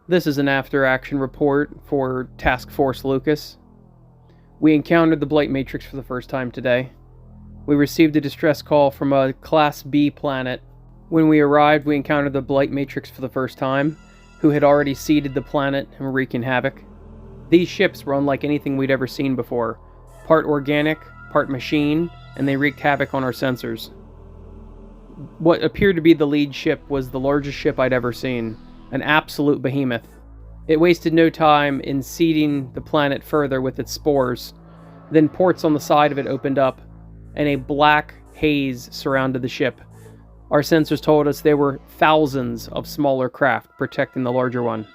This is an after-action report for Task Force Lucas. We encountered the Blight Matrix for the first time today. We received a distress call from a Class B planet. When we arrived, we encountered the Blight Matrix for the first time, who had already seeded the planet and were wreaking havoc. These ships were unlike anything we'd ever seen before. Part organic, part machine, and they wreaked havoc on our sensors. What appeared to be the lead ship was the largest ship I'd ever seen. An absolute behemoth. It wasted no time in seeding the planet further with its spores. Then ports on the side of it opened up, and a black haze surrounded the ship. Our sensors told us there were thousands of smaller craft protecting the larger one.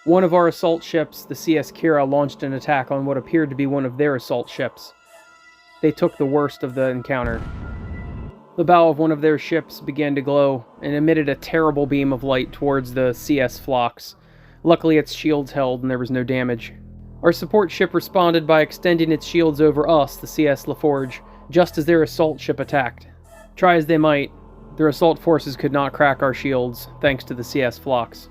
One of our assault ships, the CS Kira, launched an attack on what appeared to be one of their assault ships. They took the worst of the encounter. The bow of one of their ships began to glow and emitted a terrible beam of light towards the CS flocks. Luckily, its shields held and there was no damage. Our support ship responded by extending its shields over us, the CS LaForge, just as their assault ship attacked. Try as they might, their assault forces could not crack our shields, thanks to the CS flocks.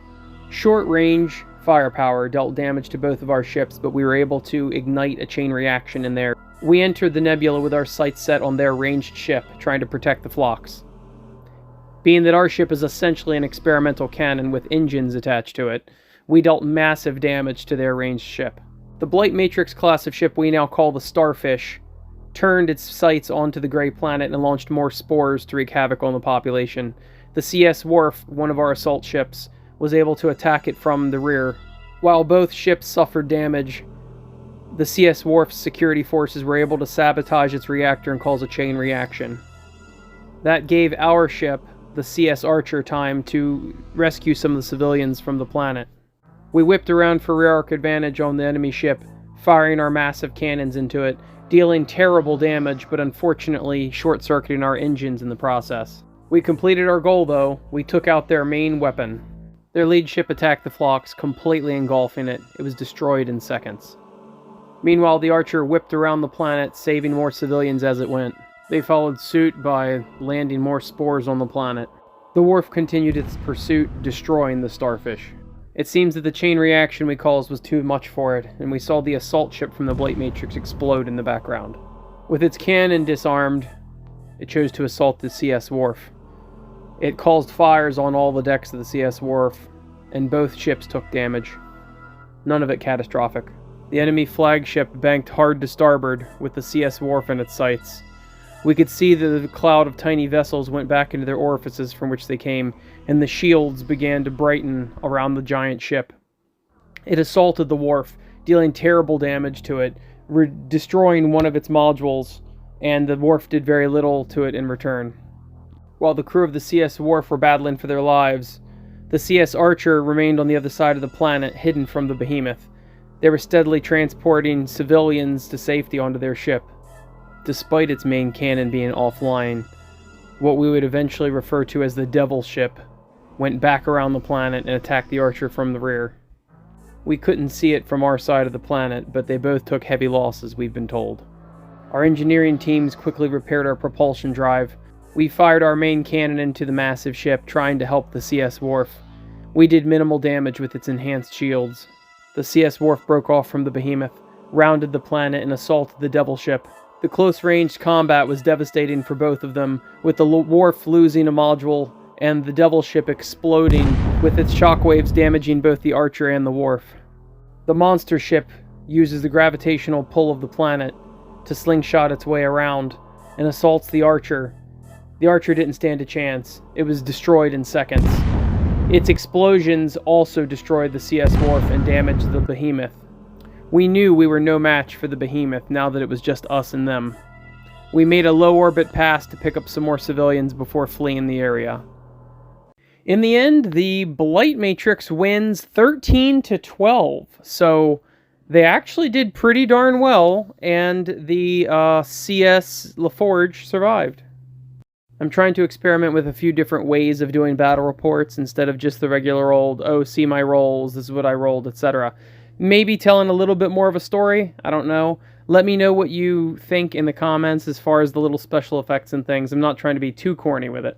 Short-range firepower dealt damage to both of our ships, but we were able to ignite a chain reaction in there. We entered the nebula with our sights set on their ranged ship, trying to protect the flocks. Being that our ship is essentially an experimental cannon with engines attached to it, we dealt massive damage to their ranged ship. The Blight Matrix class of ship we now call the Starfish turned its sights onto the gray planet and launched more spores to wreak havoc on the population. The CS Wharf, one of our assault ships, was able to attack it from the rear. While both ships suffered damage, the CS Wharf's security forces were able to sabotage its reactor and cause a chain reaction. That gave our ship, the CS Archer, time to rescue some of the civilians from the planet. We whipped around for rear arc advantage on the enemy ship, firing our massive cannons into it, dealing terrible damage, but unfortunately short-circuiting our engines in the process. We completed our goal though. We took out their main weapon. Their lead ship attacked the flocks, completely engulfing it. It was destroyed in seconds. Meanwhile, the Archer whipped around the planet, saving more civilians as it went. They followed suit by landing more spores on the planet. The Wharf continued its pursuit, destroying the Starfish. It seems that the chain reaction we caused was too much for it, and we saw the assault ship from the Blight Matrix explode in the background. With its cannon disarmed, it chose to assault the CS Wharf. It caused fires on all the decks of the CS Wharf, and both ships took damage. None of it catastrophic. The enemy flagship banked hard to starboard with the CS Wharf in its sights. We could see that the cloud of tiny vessels went back into their orifices from which they came, and the shields began to brighten around the giant ship. It assaulted the wharf, dealing terrible damage to it, destroying one of its modules, and the wharf did very little to it in return. While the crew of the CS Wharf were battling for their lives, the CS Archer remained on the other side of the planet, hidden from the behemoth. They were steadily transporting civilians to safety onto their ship. Despite its main cannon being offline, what we would eventually refer to as the Devil Ship went back around the planet and attacked the Archer from the rear. We couldn't see it from our side of the planet, but they both took heavy losses, we've been told. Our engineering teams quickly repaired our propulsion drive. We fired our main cannon into the massive ship, trying to help the CS Wharf. We did minimal damage with its enhanced shields. The CS Wharf broke off from the behemoth, rounded the planet, and assaulted the Devil Ship. The close-range combat was devastating for both of them, with the Wharf losing a module and the Devil Ship exploding, with its shockwaves damaging both the Archer and the Wharf. The monster ship uses the gravitational pull of the planet to slingshot its way around and assaults the Archer. The Archer didn't stand a chance. It was destroyed in seconds. Its explosions also destroyed the CS Wharf and damaged the behemoth. We knew we were no match for the behemoth now that it was just us and them. We made a low-orbit pass to pick up some more civilians before fleeing the area. In the end, the Blight Matrix wins 13-12, so they actually did pretty darn well, and the CS LaForge survived. I'm trying to experiment with a few different ways of doing battle reports instead of just the regular old, oh, see my rolls, this is what I rolled, etc. Maybe telling a little bit more of a story, I don't know. Let me know what you think in the comments as far as the little special effects and things. I'm not trying to be too corny with it.